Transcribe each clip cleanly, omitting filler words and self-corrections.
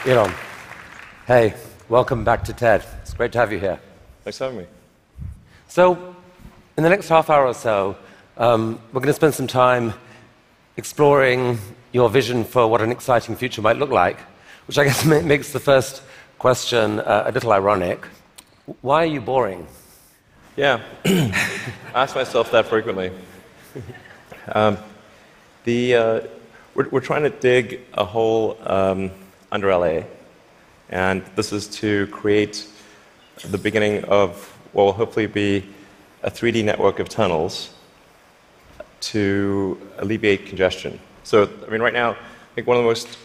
Elon, hey, welcome back to TED. It's great to have you here. Thanks for having me. So, in the next half hour or so, we're going to spend some time exploring your vision for what an exciting future might look like, which I guess makes the first question a little ironic. Why are you boring? Yeah, I ask myself that frequently. We're trying to dig a hole under LA, and this is to create the beginning of what will hopefully be a 3D network of tunnels to alleviate congestion. So, I mean, right now, I think one of the most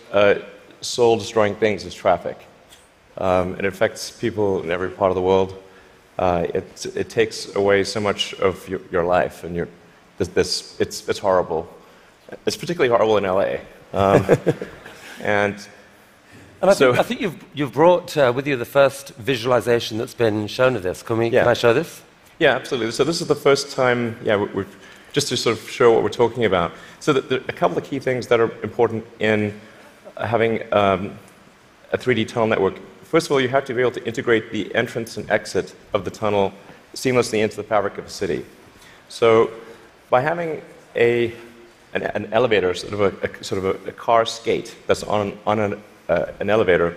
soul-destroying things is traffic. It affects people in every part of the world. It takes away so much of your life, and it's horrible. It's particularly horrible in LA. And I think you've brought with you the first visualization that's been shown of this. Can I show this? Yeah, absolutely. So this is the first time, just to sort of show what we're talking about. So there are a couple of key things that are important in having a 3D tunnel network. First of all, you have to be able to integrate the entrance and exit of the tunnel seamlessly into the fabric of a city. So by having an elevator, sort of a car skate that's on an elevator,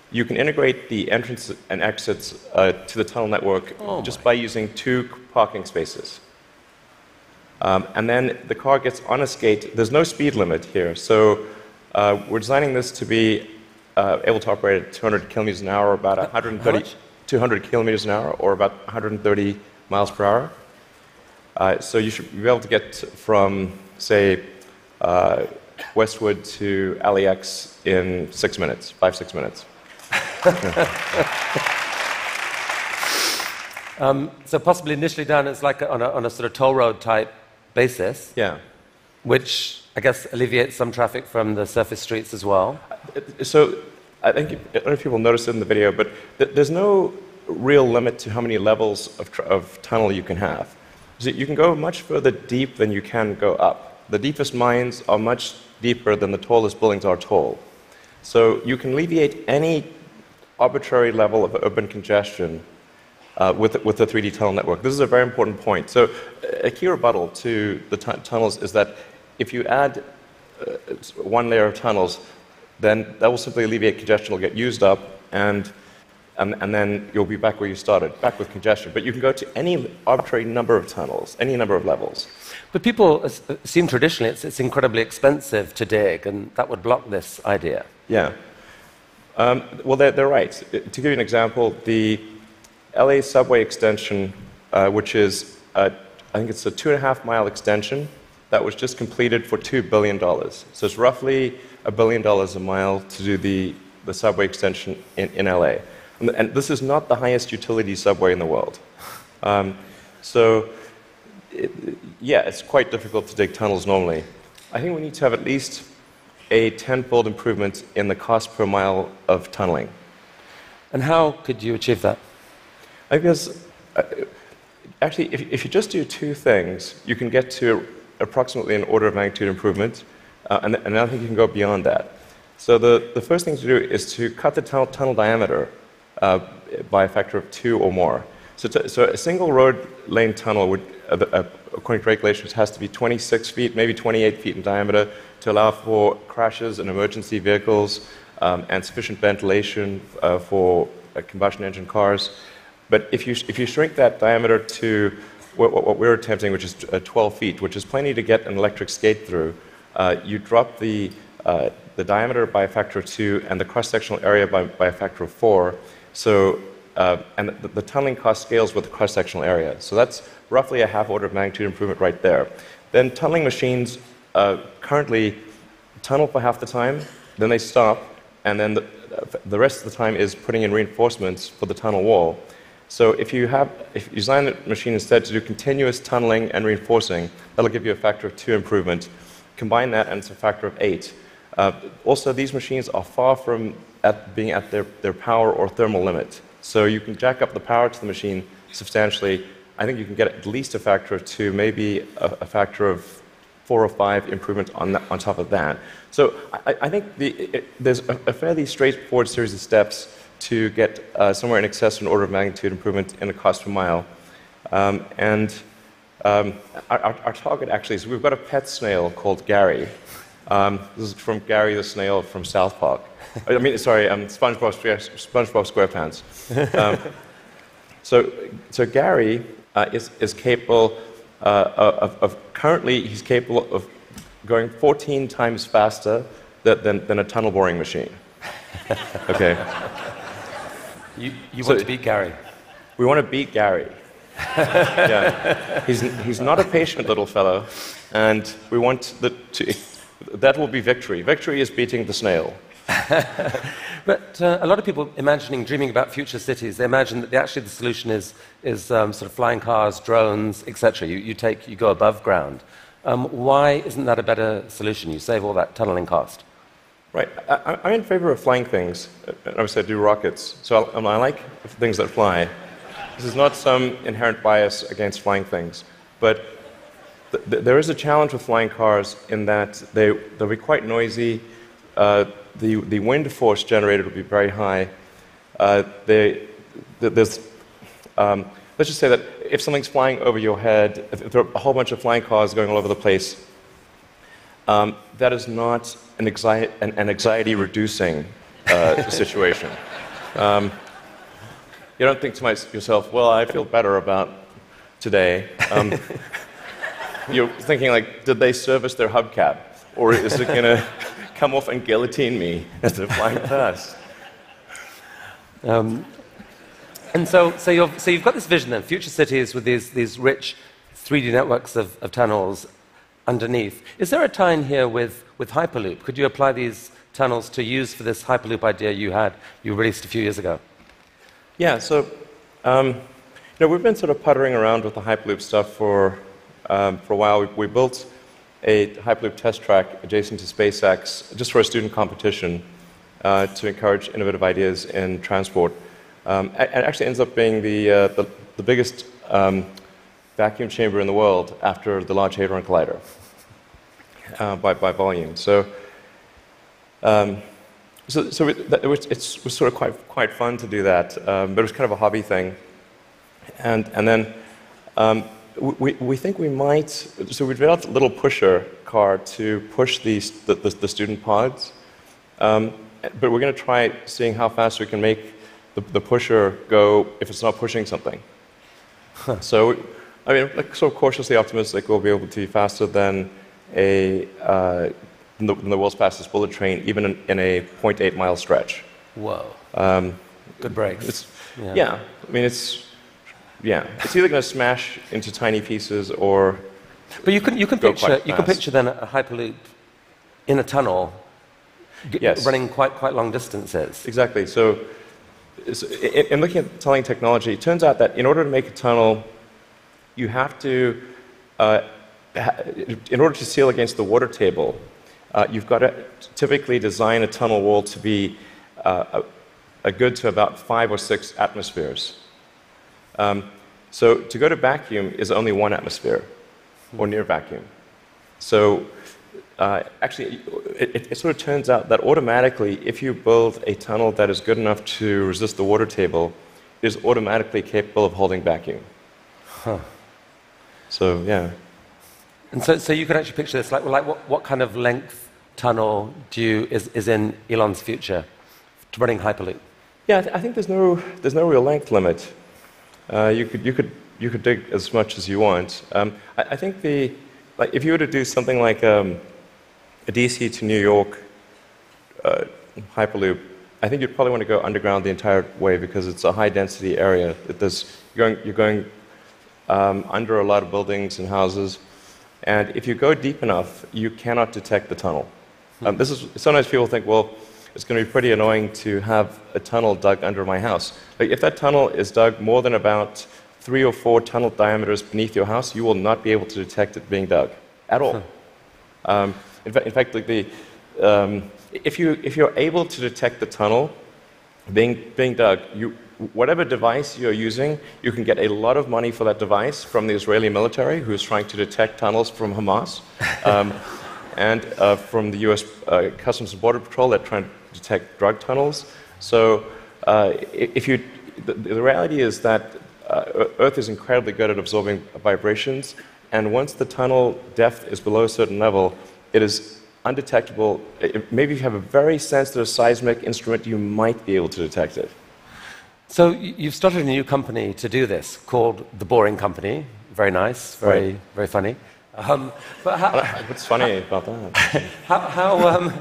you can integrate the entrance and exits to the tunnel network just by using 2 parking spaces. And then the car gets on a skate. There's no speed limit here, so we're designing this to be able to operate at 200 kilometers an hour, about 200 kilometers an hour, or about 130 miles per hour. So you should be able to get from, say, Westwood to LAX in 6 minutes, 5-6 minutes. So possibly initially done as like on a sort of toll road type basis. Yeah. Which I guess alleviates some traffic from the surface streets as well. So I don't know if people noticed it in the video, but there's no real limit to how many levels of tunnel you can have. So you can go much further deep than you can go up. The deepest mines are much deeper than the tallest buildings are tall. So you can alleviate any arbitrary level of urban congestion with the 3D tunnel network. This is a very important point. So a key rebuttal to the tunnels is that if you add 1 layer of tunnels, then that will simply alleviate congestion. It'll get used up, and then you'll be back where you started, back with congestion. But you can go to any arbitrary number of tunnels, any number of levels. But people assume traditionally it's incredibly expensive to dig, and that would block this idea. Yeah. Well, they're right. To give you an example, the LA subway extension, which is, I think it's a 2.5-mile extension, that was just completed for $2 billion. So it's roughly $1 billion a mile to do the subway extension in LA. And this is not the highest utility subway in the world. It's quite difficult to dig tunnels normally. I think we need to have at least a 10-fold improvement in the cost per mile of tunneling. And how could you achieve that? I guess, actually, if you just do 2 things, you can get to approximately an order of magnitude improvement, and I think you can go beyond that. So the first thing to do is to cut the tunnel diameter by a factor of 2 or more. So a single road lane tunnel would, according to regulations, has to be 26 feet, maybe 28 feet in diameter to allow for crashes and emergency vehicles and sufficient ventilation for combustion engine cars. But if you shrink that diameter to what we're attempting, which is 12 feet, which is plenty to get an electric skate through, you drop the diameter by a factor of 2 and the cross-sectional area by a factor of 4. So, and the tunneling cost scales with the cross-sectional area. So that's roughly a half order of magnitude improvement right there. Then tunneling machines currently tunnel for half the time, then they stop, and then the rest of the time is putting in reinforcements for the tunnel wall. So if you design the machine instead to do continuous tunneling and reinforcing, that'll give you a factor of 2 improvement. Combine that, and it's a factor of 8. Also, these machines are far from being at their power or thermal limit. So you can jack up the power to the machine substantially. I think you can get at least a factor of 2, maybe a factor of 4 or 5 improvements on top of that. So I think there's a fairly straightforward series of steps to get somewhere in excess of an order of magnitude improvement in the cost per mile. Our target actually is we've got a pet snail called Gary. This is from Gary the snail from South Park. I mean, sorry, SpongeBob SquarePants. So Gary is capable currently he's capable of going 14 times faster than a tunnel boring machine. Okay. You want to beat Gary? We want to beat Gary. Yeah. He's not a patient little fellow, and we want that will be victory. Victory is beating the snail. But a lot of people dreaming about future cities, they imagine that actually the solution is sort of flying cars, drones, etc. You go above ground. Why isn't that a better solution? You save all that tunneling cost. Right. I'm in favor of flying things. Obviously, I do rockets, so I like things that fly. This is not some inherent bias against flying things, but there is a challenge with flying cars in that they'll be quite noisy. The wind force generated will be very high. Let's just say that if something's flying over your head, if there are a whole bunch of flying cars going all over the place, that is not an anxiety-reducing situation. You don't think to yourself, well, I feel better about today. You're thinking, like, did they service their hubcap? Or is it going to come off and guillotine me as they're flying past? And so you've got this vision then, future cities with these rich 3D networks of tunnels underneath. Is there a tie-in here with Hyperloop? Could you apply these tunnels to use for this Hyperloop idea you released a few years ago? Yeah, so we've been sort of puttering around with the Hyperloop stuff for a while. We built a Hyperloop test track adjacent to SpaceX just for a student competition to encourage innovative ideas in transport. It actually ends up being the biggest vacuum chamber in the world after the Large Hadron Collider by volume. So it was sort of quite fun to do that, but it was kind of a hobby thing. And then we think we might. So we developed a little pusher car to push the student pods, but we're going to try seeing how fast we can make the pusher go if it's not pushing something. Huh. So, I mean, like, sort of cautiously optimistic we'll be able to be faster than the world's fastest bullet train, even in a 0.8-mile stretch. Whoa. Good brakes. Yeah. I mean, it's either going to smash into tiny pieces or. But you can picture then a Hyperloop in a tunnel, yes, running quite long distances. Exactly. So in looking at tunneling technology, it turns out that in order to make a tunnel, you have to, in order to seal against the water table, you've got to typically design a tunnel wall to be a good to about 5 or 6 atmospheres. So to go to vacuum is only 1 atmosphere, or near vacuum. So actually, it sort of turns out that automatically, if you build a tunnel that is good enough to resist the water table, it is automatically capable of holding vacuum. Huh. So, yeah. And so you can actually picture this, like what kind of length tunnel is in Elon's future to running Hyperloop? Yeah, I think there's no real length limit. You could dig as much as you want. I think if you were to do something like a DC to New York Hyperloop, I think you'd probably want to go underground the entire way because it's a high density area. You're going under a lot of buildings and houses, and if you go deep enough, you cannot detect the tunnel. Sometimes people think, well, it's going to be pretty annoying to have a tunnel dug under my house. Like, if that tunnel is dug more than about 3 or 4 tunnel diameters beneath your house, you will not be able to detect it being dug at all. In fact, like if you're able to detect the tunnel being dug, whatever device you're using, you can get a lot of money for that device from the Israeli military, who's trying to detect tunnels from Hamas, and from the US Customs and Border Patrol that trying to detect drug tunnels. So the reality is that Earth is incredibly good at absorbing vibrations, and once the tunnel depth is below a certain level, it is undetectable. Maybe if you have a very sensitive seismic instrument, you might be able to detect it. So you've started a new company to do this called The Boring Company. Very nice, very funny. But what's funny about that? How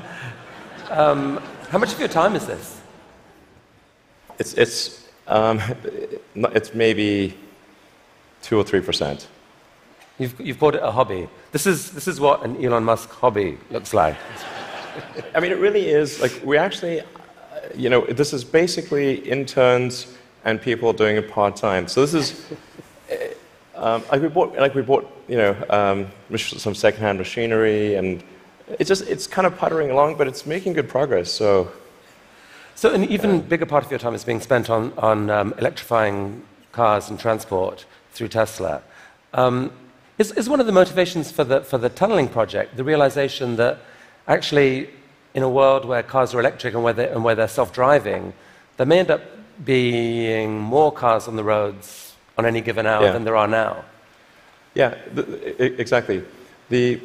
much of your time is this? It's maybe 2 or 3%. You've called it a hobby. This is what an Elon Musk hobby looks like. I mean, it really is. Like, we actually, this is basically interns and people doing it part-time. So this is, we bought, some second-hand machinery, and it's kind of puttering along, but it's making good progress. So an even bigger part of your time is being spent on electrifying cars and transport through Tesla. Is one of the motivations for the tunneling project the realization that actually, in a world where cars are electric and where they're self-driving, there may end up being more cars on the roads on any given hour than there are now? Yeah, exactly. A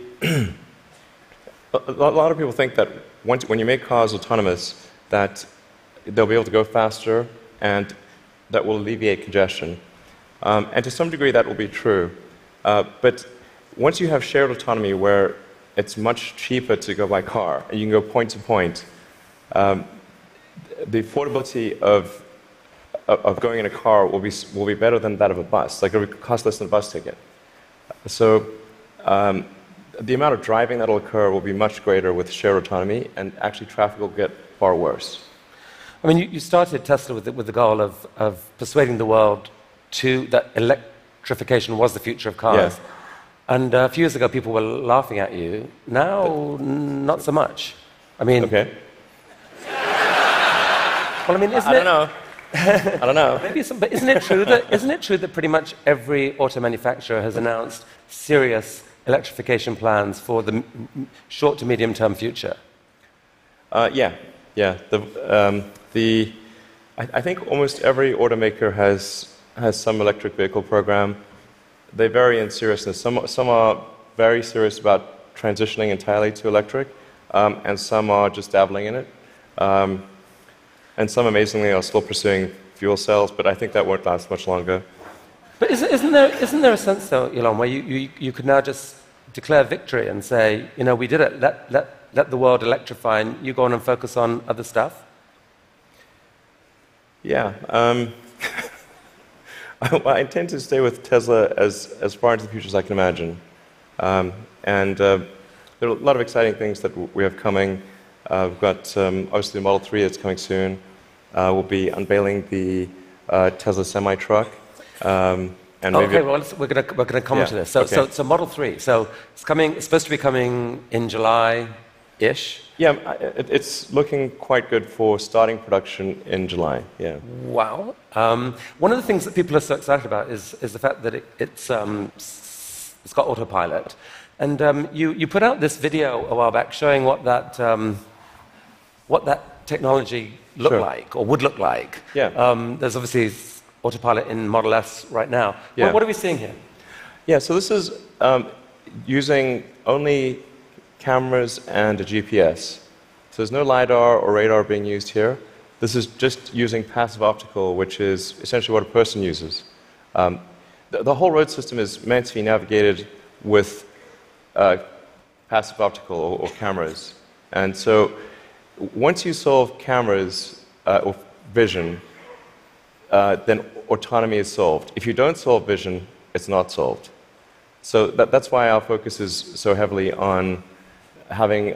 lot of people think that when you make cars autonomous, that they'll be able to go faster and that will alleviate congestion. And to some degree, that will be true. But once you have shared autonomy where it's much cheaper to go by car, and you can go point to point, the affordability of going in a car will be better than that of a bus. Like, it will cost less than a bus ticket. So the amount of driving that will occur will be much greater with shared autonomy, and actually traffic will get far worse. I mean, you started Tesla with the goal of persuading the world that electrification was the future of cars. Yeah. And a few years ago, people were laughing at you. Now, not so much. I mean... Okay. Well, I mean, I don't know. I don't know. Maybe but isn't it true that pretty much every auto manufacturer has announced serious electrification plans for the short to medium term future? Yeah. I think almost every automaker has some electric vehicle program. They vary in seriousness. Some are very serious about transitioning entirely to electric, and some are just dabbling in it. And some, amazingly, are still pursuing fuel cells, but I think that won't last much longer. But isn't there a sense, though, Elon, where you could now just declare victory and say, we did it, let the world electrify, and you go on and focus on other stuff? Yeah. I intend to stay with Tesla as far into the future as I can imagine. And there are a lot of exciting things that we have coming. We've got, obviously, the Model 3 that's coming soon. We'll be unveiling the Tesla semi-truck. And okay, well, we're going to come to this. So Model 3. So it's supposed to be coming in July-ish. Yeah, it's looking quite good for starting production in July. Yeah. Wow. One of the things that people are so excited about is the fact that it's got autopilot. And you put out this video a while back showing what that technology looked like, or would look like. Yeah. There's obviously autopilot in Model S right now. Yeah. What are we seeing here? Yeah, so this is using only cameras and a GPS. So there's no LiDAR or radar being used here. This is just using passive optical, which is essentially what a person uses. The whole road system is meant to be navigated with passive optical or cameras. And so once you solve cameras or vision, then autonomy is solved. If you don't solve vision, it's not solved. So that's why our focus is so heavily on having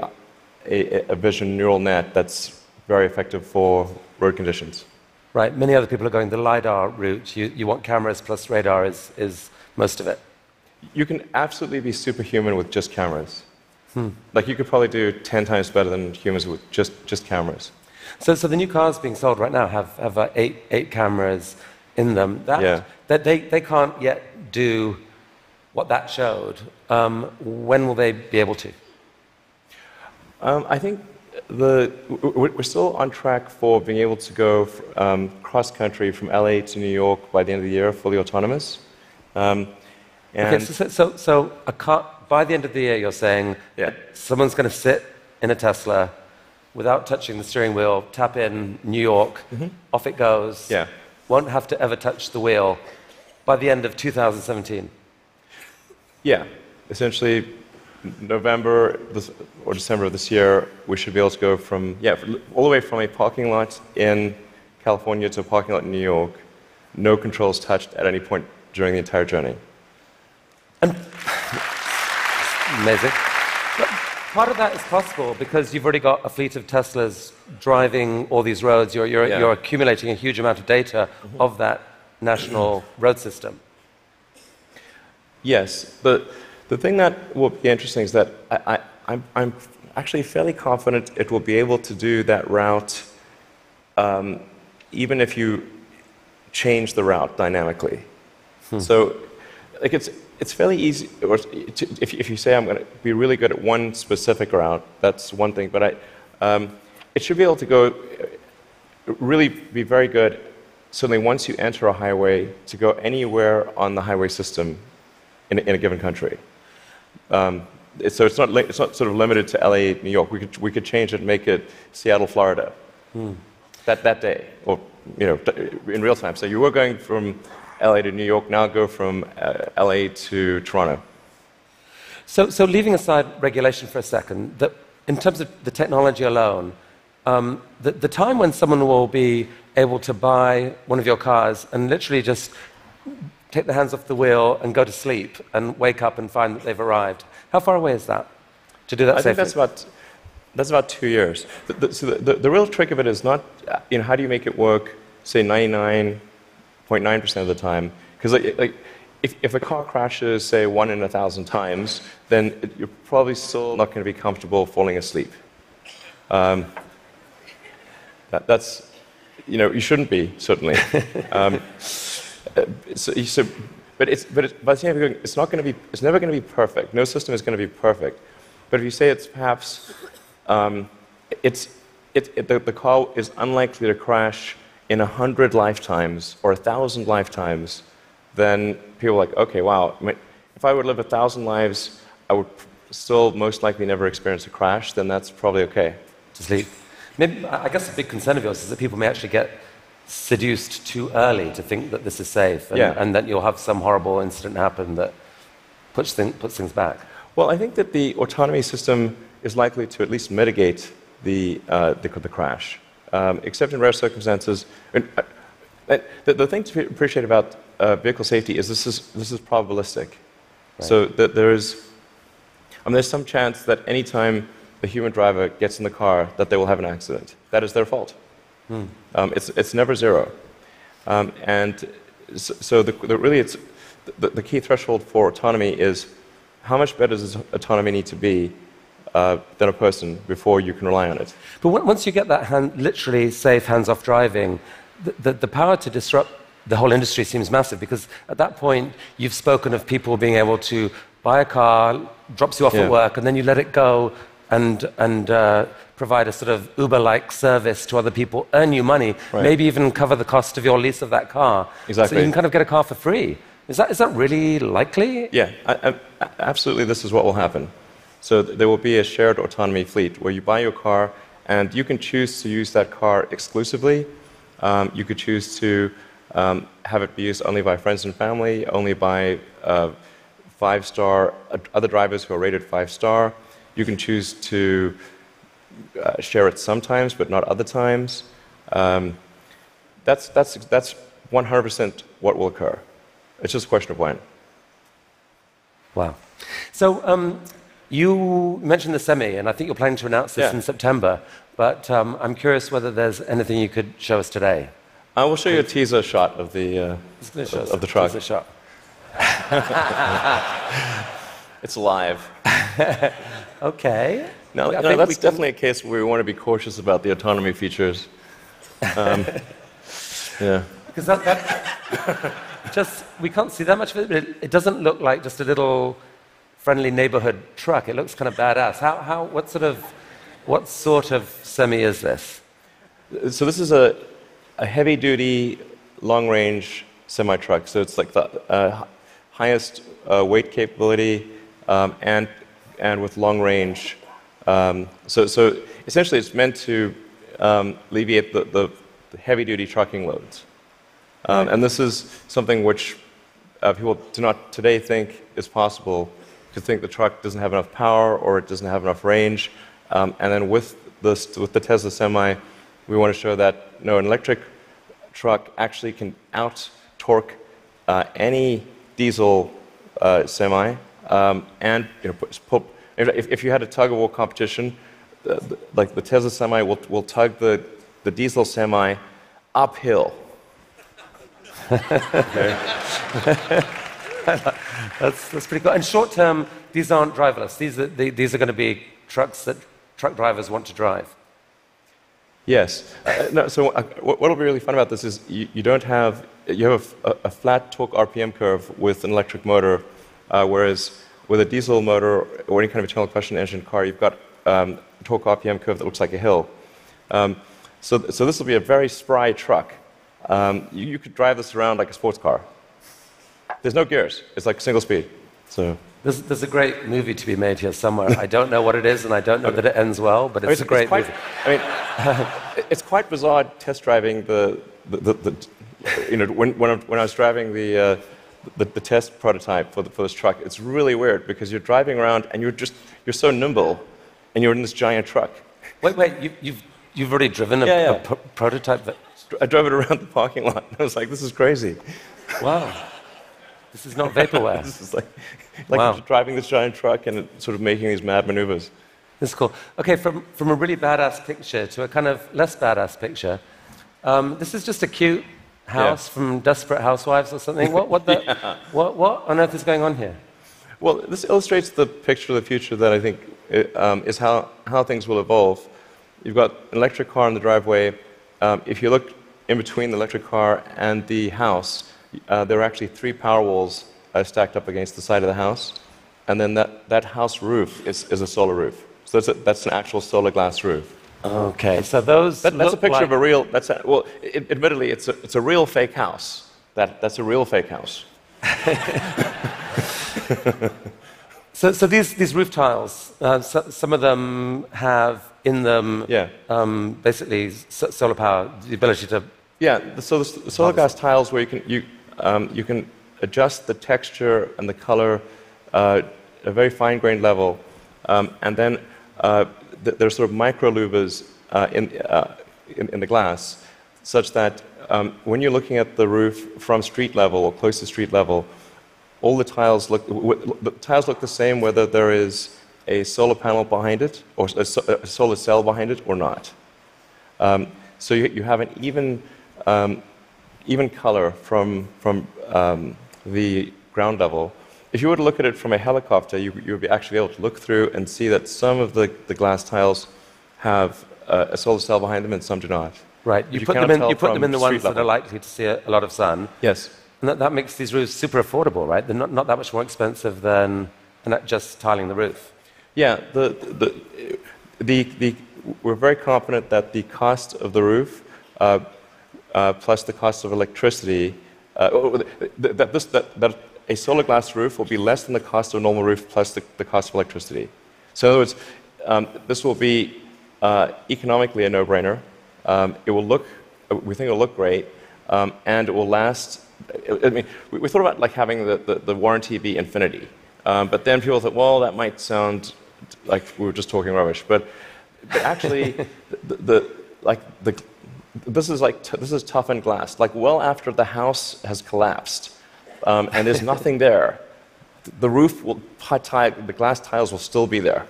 a vision neural net that's very effective for road conditions. Right. Many other people are going the LiDAR route. You want cameras plus radar is most of it. You can absolutely be superhuman with just cameras. Like, you could probably do 10 times better than humans with just cameras. So the new cars being sold right now have eight cameras in them. That they can't yet do what that showed. When will they be able to? I think we're still on track for being able to go cross-country from LA to New York by the end of the year, fully autonomous. Okay, so a car, by the end of the year, you're saying someone's going to sit in a Tesla without touching the steering wheel, tap in New York, off it goes, won't have to ever touch the wheel by the end of 2017? Yeah, essentially November or December of this year, we should be able to go from, all the way from a parking lot in California to a parking lot in New York, no controls touched at any point during the entire journey. Amazing. But part of that is possible because you've already got a fleet of Teslas driving all these roads. You're accumulating a huge amount of data of that national road system. Yes. The thing that will be interesting is that I'm actually fairly confident it will be able to do that route even if you change the route dynamically. So like it's fairly easy. If you say I'm going to be really good at one specific route, that's one thing. But it should be able to go really be very good. Certainly, once you enter a highway, to go anywhere on the highway system in a given country. So it's not sort of limited to LA, New York. We could change it and make it Seattle, Florida, that day, or in real time. So you were going from LA to New York, now go from LA to Toronto. So leaving aside regulation for a second, in terms of the technology alone, the time when someone will be able to buy one of your cars and literally just take their hands off the wheel and go to sleep and wake up and find that they've arrived, how far away is that to do that safely? I think that's about 2 years. So the real trick of it is not, how do you make it work, say 99.9% of the time? Because if a car crashes, say 1 in 1,000 times, then you're probably still not going to be comfortable falling asleep. That's, you shouldn't be, certainly. But by the same time, it's never going to be perfect. No system is going to be perfect. But if you say it's perhaps, the car is unlikely to crash in 100 lifetimes or 1,000 lifetimes, then people are like, okay, wow, if I would live 1,000 lives, I would still most likely never experience a crash, then that's probably okay. To sleep. Maybe, I guess a big concern of yours is that people may actually get seduced too early to think that this is safe, and that you'll have some horrible incident happen that puts things back. Well, I think that the autonomy system is likely to at least mitigate the crash, except in rare circumstances. The thing to appreciate about vehicle safety is this is probabilistic. Right. So that there's some chance that any time the human driver gets in the car that they will have an accident. That is their fault. It's never zero. And so the key threshold for autonomy is how much better does autonomy need to be than a person before you can rely on it. But once you get that literally safe hands-off driving, the power to disrupt the whole industry seems massive, because at that point you've spoken of people being able to buy a car, drops you off at work, and then you let it go and provide a sort of Uber-like service to other people, earn you money, maybe even cover the cost of your lease of that car. Exactly. So you can kind of get a car for free. Is that really likely? Yeah, absolutely. This is what will happen. So there will be a shared autonomy fleet where you buy your car and you can choose to use that car exclusively. You could choose to have it be used only by friends and family, only by 5-star other drivers who are rated 5-star. You can choose to share it sometimes, but not other times. That's 100% what will occur. It's just a question of when. Wow. So you mentioned the Semi, and I think you're planning to announce this in September. But I'm curious whether there's anything you could show us today. I will show you a teaser shot of the truck. Teaser shot. It's live. Okay. No, I no, think that's definitely a case where we want to be cautious about the autonomy features. Yeah. Because that just, we can't see that much of it, but it doesn't look like just a little friendly neighborhood truck. It looks kind of badass. What sort of semi is this? So this is a heavy-duty, long-range semi-truck. So it's like the highest weight capability and with long range. So essentially, it's meant to alleviate the heavy-duty trucking loads. And this is something which people do not today think is possible, because think the truck doesn't have enough power or it doesn't have enough range. And then with the Tesla Semi, we want to show that an electric truck actually can out-torque any diesel semi. And if you had a tug-of-war competition, like the Tesla Semi will tug the diesel semi uphill. Okay. That's pretty cool. And short term, these aren't driverless. These are going to be trucks that truck drivers want to drive. Yes. No, so what will be really fun about this is you have a flat torque RPM curve with an electric motor, whereas with a diesel motor or any kind of internal combustion engine car, you've got a torque RPM curve that looks like a hill. So this will be a very spry truck. You could drive this around like a sports car. There's no gears. It's like single speed. So there's a great movie to be made here somewhere. I don't know what it is, and I don't know that it ends well, but it's a great movie. It's quite bizarre test driving when I was driving the test prototype for this truck. It's really weird because you're driving around and you're so nimble, and you're in this giant truck. Wait, you've already driven a prototype? I drove it around the parking lot. I was like, this is crazy. Wow. This is not vaporware. This is like wow. Driving this giant truck and sort of making these mad maneuvers. This is cool. Okay, from a really badass picture to a kind of less badass picture. This is just a cute house from Desperate Housewives or something. What on earth is going on here? Well, this illustrates the picture of the future that I think is how things will evolve. You've got an electric car in the driveway. If you look in between the electric car and the house, there are actually 3 power walls stacked up against the side of the house. And then that house roof is a solar roof. So that's an actual solar glass roof. Okay, so that's a picture of a real. Admittedly, it's a real fake house. That's a real fake house. So these roof tiles, some of them have in them basically solar power, the ability to. Yeah, so the solar glass tiles where you can adjust the texture and the color at a very fine-grained level, and then there's sort of micro louvers in the glass, such that when you're looking at the roof from street level or close to street level, all the tiles look the same whether there is a solar panel behind it or a solar cell behind it or not. So you have an even color from the ground level. If you were to look at it from a helicopter, you would be actually able to look through and see that some of the glass tiles have a solar cell behind them and some do not. Right. You put them in the ones that are likely to see a lot of sun. Yes. And that makes these roofs super affordable, right? They're not that much more expensive than just tiling the roof. Yeah. We're very confident that the cost of the roof plus the cost of electricity, that a solar glass roof will be less than the cost of a normal roof plus the cost of electricity. So in other words, this will be economically a no-brainer. It will we think it will look great, and it will last. I mean, we thought about like having the warranty be infinity, but then people thought, well, that might sound like we were just talking rubbish. But actually, this is toughened glass. Like well after the house has collapsed, and there's nothing there, the roof the glass tiles will still be there.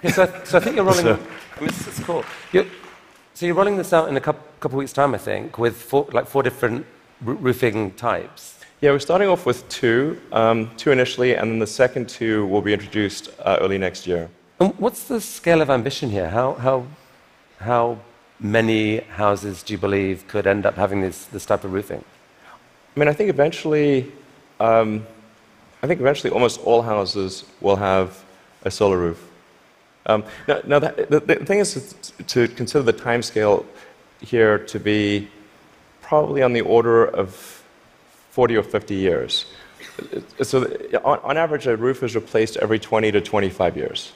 Okay, so I think you're rolling. This is cool. So you're rolling this out in a couple weeks' time, I think, with four different roofing types. Yeah, we're starting off with two initially, and then the second 2 will be introduced early next year. And what's the scale of ambition here? How many houses do you believe could end up having this type of roofing? I mean, I think eventually almost all houses will have a solar roof. Now the thing is to consider the time scale here to be probably on the order of 40 or 50 years. So on average, a roof is replaced every 20 to 25 years.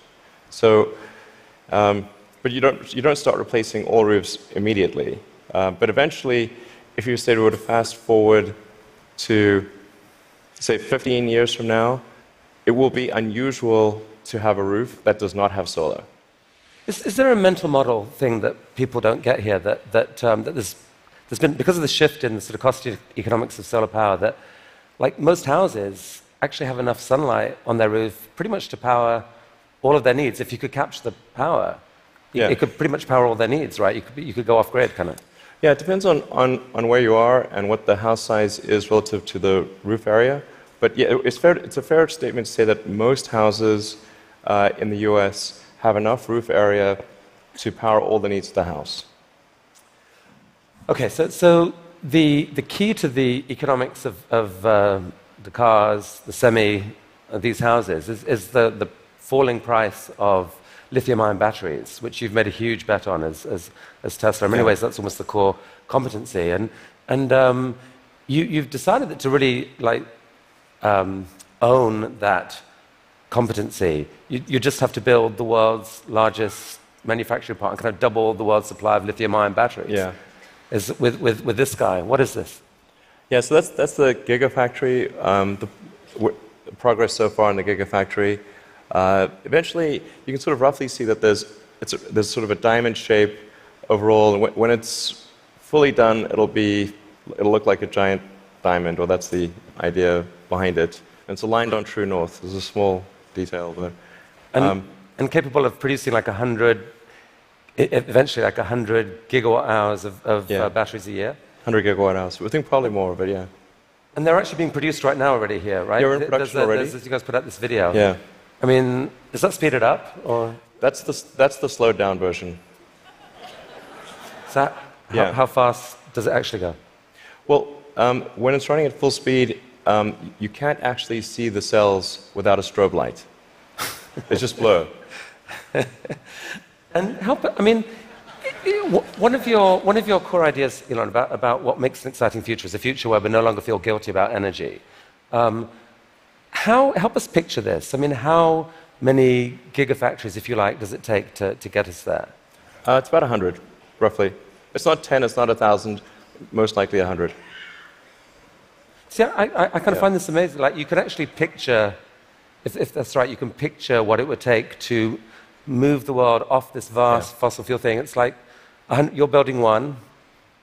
So, but you don't start replacing all roofs immediately. But eventually, if you say we were to fast forward to, say, 15 years from now, it will be unusual to have a roof that does not have solar. Is there a mental model thing that people don't get here that there's been, because of the shift in the sort of cost economics of solar power, that like most houses actually have enough sunlight on their roof pretty much to power all of their needs. If you could capture the power, it could pretty much power all their needs, right? You could go off grid, kind of. Yeah, it depends on where you are and what the house size is relative to the roof area. But yeah, it's a fair statement to say that most houses in the US have enough roof area to power all the needs of the house. Okay, so the key to the economics of the cars, the these houses, is the falling price of lithium-ion batteries, which you've made a huge bet on as Tesla. In many ways, that's almost the core competency. And you've decided that to really own that competency, you just have to build the world's largest manufacturing plant and kind of double the world's supply of lithium-ion batteries. Yeah. With this guy. What is this? Yeah, so that's the Gigafactory. The progress so far in the Gigafactory. Eventually, you can sort of roughly see that there's sort of a diamond shape overall, and when it's fully done, it'll look like a giant diamond, or that's the idea behind it. And it's aligned on true north. There's a small detail there. And capable of producing eventually like 100 gigawatt hours of batteries a year? 100 gigawatt hours. We think probably more, but yeah. And they're actually being produced right now already here, right? Yeah, we're in production already. You guys put out this video. Yeah. I mean, is that speeded up, or? That's the slowed down version. How fast does it actually go? Well, when it's running at full speed, you can't actually see the cells without a strobe light. It's just blur. And one of your core ideas, Elon, about what makes an exciting future is a future where we no longer feel guilty about energy. Help us picture this. I mean, how many gigafactories, if you like, does it take to get us there? It's about 100, roughly. It's not 10, it's not 1,000, most likely 100. See, I kind of find this amazing. Like, you can actually picture, if that's right, you can picture what it would take to move the world off this vast fossil fuel thing. It's like you're building one,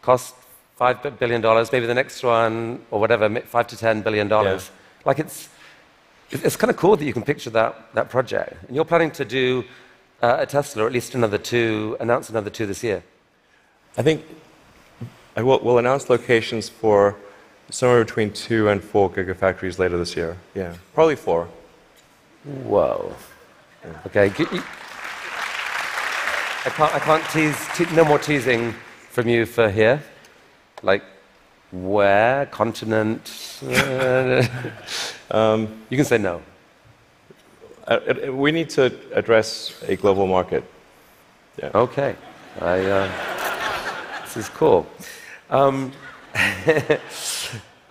costs $5 billion, maybe the next one, or whatever, $5 to $10 billion. Yeah. Like, it's kind of cool that you can picture that project. And you're planning to do a Tesla, or at least announce another two this year. I think we'll announce locations for somewhere between 2 and 4 gigafactories later this year. Yeah, probably 4. Whoa. Okay. I can't tease. No more teasing from you for here. Like, where? Continent? You can say no. We need to address a global market. Yeah. Okay. This is cool.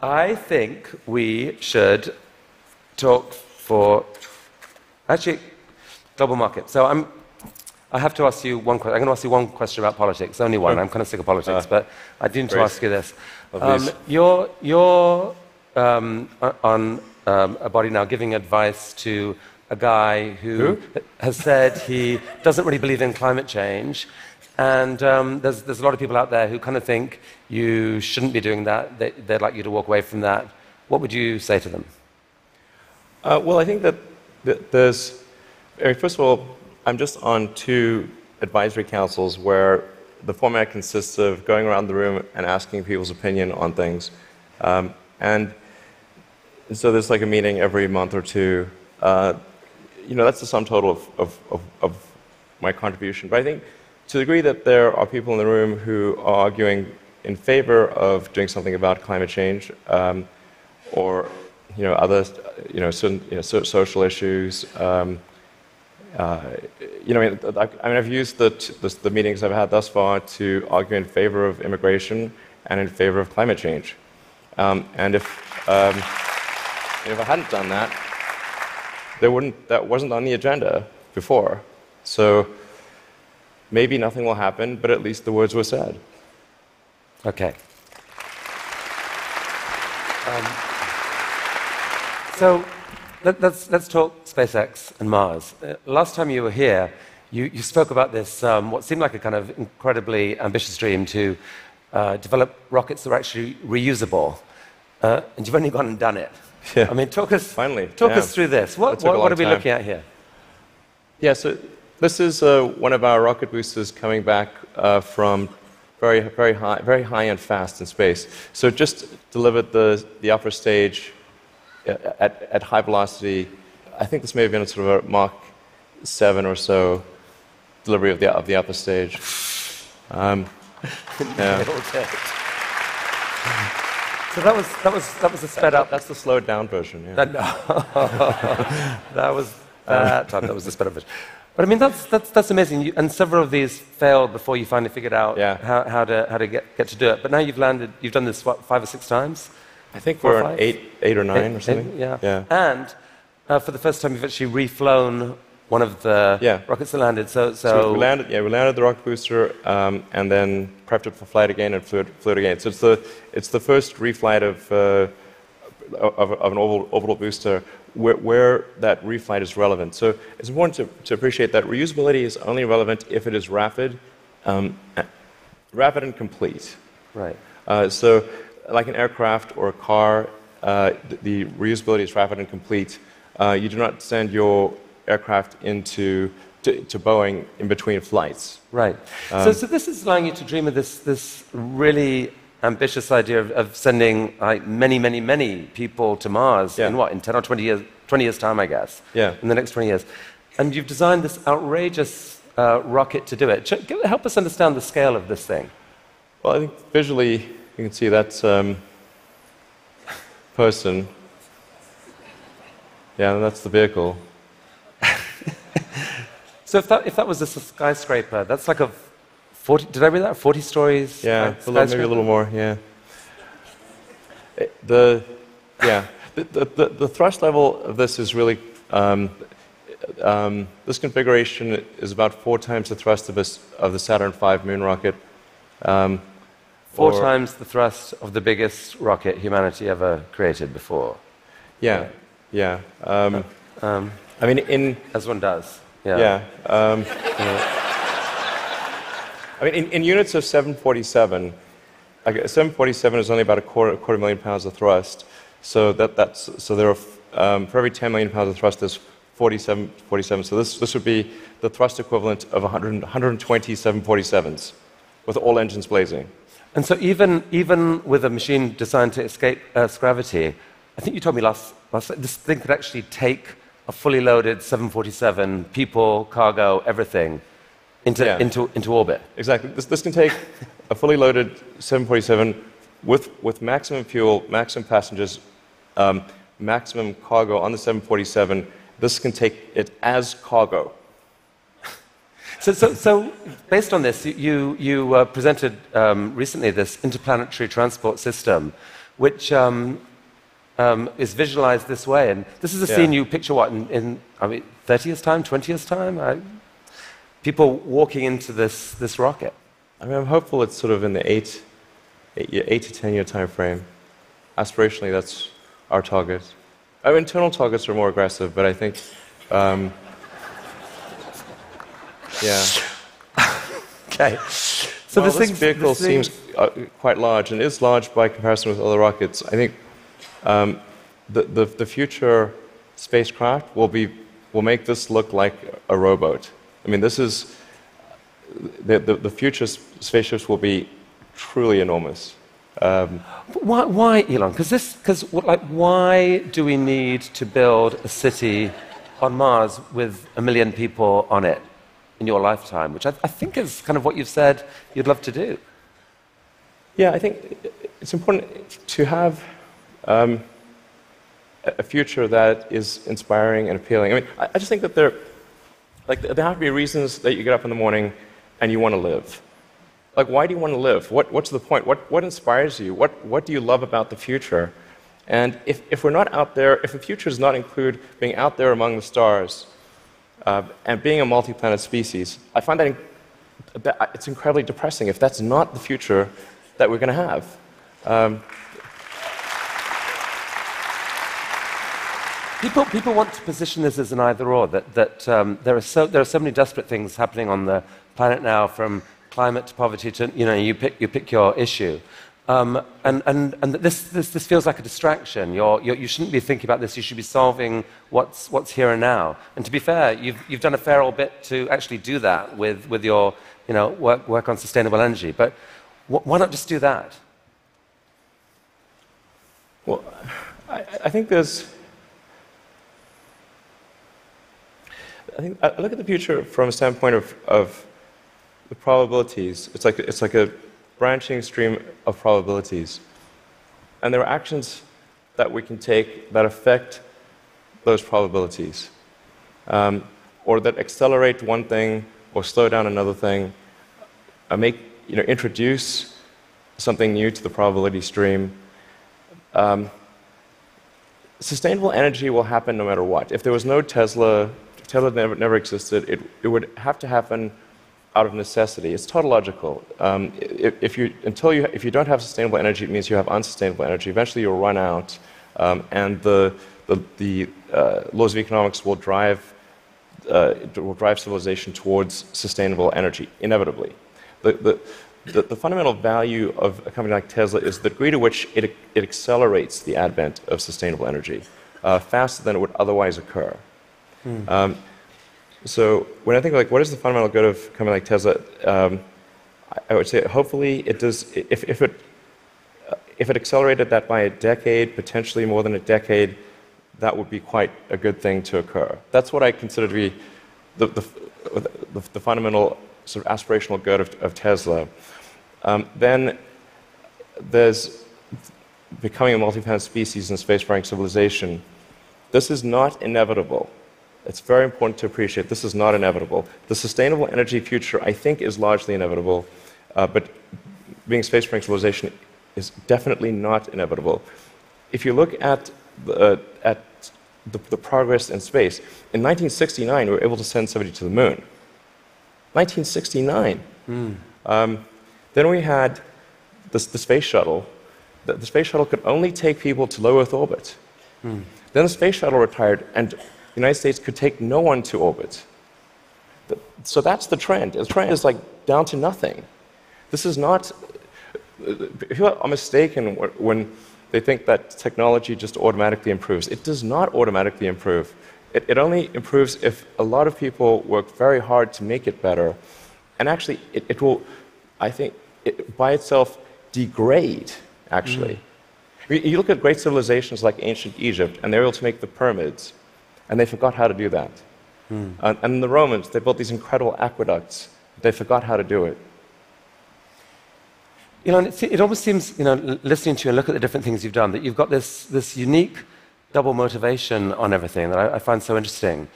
I think we should talk for global market. So I have to ask you one question. I'm going to ask you one question about politics. Only one. I'm kind of sick of politics, but I do need to ask you this. You're on a body now giving advice to a guy who has said he doesn't really believe in climate change. And there's a lot of people out there who kind of think you shouldn't be doing that. They'd like you to walk away from that. What would you say to them? Well, I think that first of all, I'm just on 2 advisory councils where the format consists of going around the room and asking people's opinion on things. And so there's like a meeting every month or 2. that's the sum total of my contribution. But I think to the degree that there are people in the room who are arguing in favor of doing something about climate change, or other certain social issues. I've used the meetings I've had thus far to argue in favor of immigration and in favor of climate change. And if I hadn't done that, that wasn't on the agenda before. So maybe nothing will happen, but at least the words were said. Okay. So let's talk SpaceX and Mars. Last time you were here, you spoke about this, what seemed like a kind of incredibly ambitious dream to develop rockets that are actually reusable. And you've only gone and done it. Yeah. I mean, talk us through this. What are we looking at here? Yeah, so this is one of our rocket boosters coming back from very high and fast in space. So it just delivered the upper stage at high velocity. I think this may have been a sort of a Mach 7 or so delivery of the upper stage. Yeah. So that was a sped up. That's the slowed down version. Yeah. That was the sped up version. But I mean, that's amazing. And several of these failed before you finally figured out how to get to do it. But now you've done this, what, 5 or 6 times? I think we're on 8 or 9 or something. Yeah. And for the first time, you've actually reflown one of the rockets that landed. So we landed the rocket booster, and then prepped it for flight again and flew it again. So it's the first reflight of an orbital booster where that reflight is relevant. So it's important to appreciate that reusability is only relevant if it is rapid and complete. Right. So like an aircraft or a car, the reusability is rapid and complete. You do not send your aircraft to Boeing in between flights. Right. So this is allowing you to dream of this really ambitious idea of sending many people to Mars in 10 or 20 years time, I guess. Yeah. In the next 20 years. And you've designed this outrageous rocket to do it. Help us understand the scale of this thing. Well, I think visually you can see that's person. Yeah, and that's the vehicle. So if that was a skyscraper, that's like a 40. Did I read that? 40 stories. Yeah, maybe a little more. Yeah. The thrust level of this is really this configuration is about 4 times the thrust of the Saturn V moon rocket. 4 times the thrust of the biggest rocket humanity ever created before. Yeah. I mean, as one does. Yeah. I mean, in units of 747, 747 is only about a quarter million pounds of thrust. So there are for every 10 million pounds of thrust, there's 47. So this would be the thrust equivalent of 120 747s, with all engines blazing. And so even with a machine designed to escape Earth's gravity, I think you told me last this thing could actually take a fully loaded 747, people, cargo, everything, into orbit. Exactly. This can take a fully loaded 747 with maximum fuel, maximum passengers, maximum cargo on the 747. This can take it as cargo. So based on this, you presented recently this interplanetary transport system, which is visualized this way. And this is a scene you picture, what, in 30 years' time, 20 years' time? People walking into this rocket. I mean, I'm hopeful it's sort of in the 8 to 10 year time frame. Aspirationally, that's our target. Our internal targets are more aggressive, but I think, Okay. So this vehicle seems quite large, and is large by comparison with other rockets. I think the future spacecraft will make this look like a rowboat. I mean, this is the future spaceships will be truly enormous. Why, Elon? Because why do we need to build a city on Mars with 1 million people on it in your lifetime, which I think is kind of what you've said you'd love to do. Yeah, I think it's important to have a future that is inspiring and appealing. I mean, I just think that there have to be reasons that you get up in the morning and you want to live. Like, why do you want to live? What's the point? What inspires you? What do you love about the future? And if we're not out there, if the future does not include being out there among the stars and being a multi-planet species, I find that it's incredibly depressing if that's not the future that we're going to have. People want to position this as an either-or, that there are so many desperate things happening on the planet now, from climate to poverty to, you pick your issue. And this feels like a distraction. You shouldn't be thinking about this. You should be solving what's here and now. And to be fair, you've done a fair old bit to actually do that with your work on sustainable energy. But why not just do that? Well, I think I look at the future from a standpoint of the probabilities. It's like a branching stream of probabilities. And there are actions that we can take that affect those probabilities, or that accelerate one thing or slow down another thing, introduce something new to the probability stream. Sustainable energy will happen no matter what. If there was no Tesla, if Tesla never existed, it would have to happen out of necessity. It's tautological. If you don't have sustainable energy, it means you have unsustainable energy. Eventually, you'll run out, and the laws of economics will drive civilization towards sustainable energy inevitably. The fundamental value of a company like Tesla is the degree to which it accelerates the advent of sustainable energy faster than it would otherwise occur. So when I think what is the fundamental good of a company like Tesla, I would say hopefully it does. If it accelerated that by a decade, potentially more than a decade, that would be quite a good thing to occur. That's what I consider to be the fundamental sort of aspirational good of Tesla. Then there's becoming a multi-planet species and spacefaring civilization. This is not inevitable. It's very important to appreciate this is not inevitable. The sustainable energy future, I think, is largely inevitable, but being a spacefaring civilization is definitely not inevitable. If you look at the progress in space, in 1969 we were able to send somebody to the moon. 1969. Then we had the space shuttle. The space shuttle could only take people to low Earth orbit. Then the space shuttle retired, and the United States could take no one to orbit. So that's the trend. The trend is down to nothing. This is not. People are mistaken when they think that technology just automatically improves. It does not automatically improve. It only improves if a lot of people work very hard to make it better. And actually, it will, I think, by itself degrade, actually. You look at great civilizations like ancient Egypt, and they're able to make the pyramids, and they forgot how to do that. And the Romans, they built these incredible aqueducts. They forgot how to do it. It almost seems, listening to you and look at the different things you've done, that you've got this unique double motivation on everything that I find so interesting.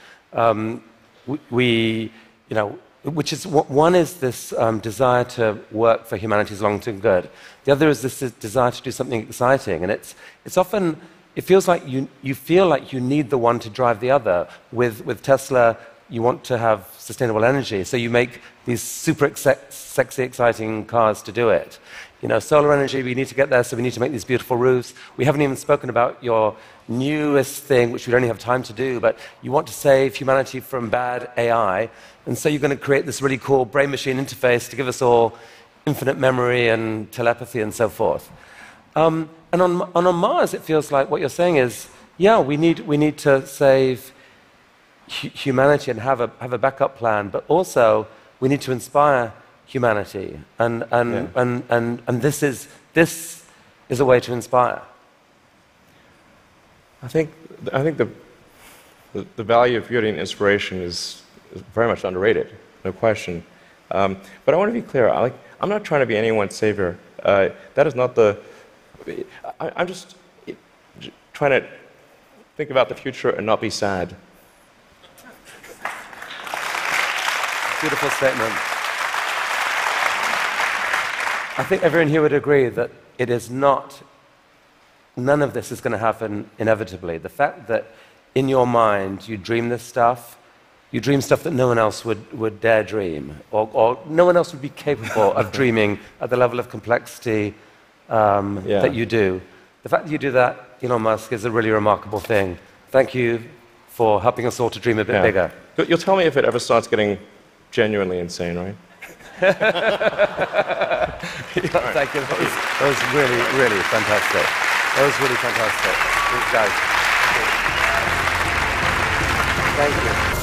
Which is one is this desire to work for humanity's long-term good. The other is this desire to do something exciting, and it's often it feels like you feel like you need the one to drive the other. With Tesla, you want to have sustainable energy, so you make these super sexy, exciting cars to do it. Solar energy, we need to get there, so we need to make these beautiful roofs. We haven't even spoken about your newest thing, which we don't have time to do, but you want to save humanity from bad AI, and so you're going to create this really cool brain-machine interface to give us all infinite memory and telepathy and so forth. And on Mars, it feels like what you're saying is, yeah, we need to save humanity and have a backup plan, but also we need to inspire humanity, and this is a way to inspire. I think the value of beauty and inspiration is very much underrated, no question. But I want to be clear. I'm not trying to be anyone's savior. That is not the. I'm just trying to think about the future and not be sad. Beautiful statement. I think everyone here would agree that it is not, none of this is going to happen inevitably. The fact that in your mind you dream this stuff, you dream stuff that no one else would dare dream, or no one else would be capable of dreaming at the level of complexity that you do. The fact that you do that, Elon Musk, is a really remarkable thing. Thank you for helping us all to dream a bit bigger. You'll tell me if it ever starts getting genuinely insane, right? Thank you. That was really, really fantastic. That was really fantastic. Thanks, guys. Thank you.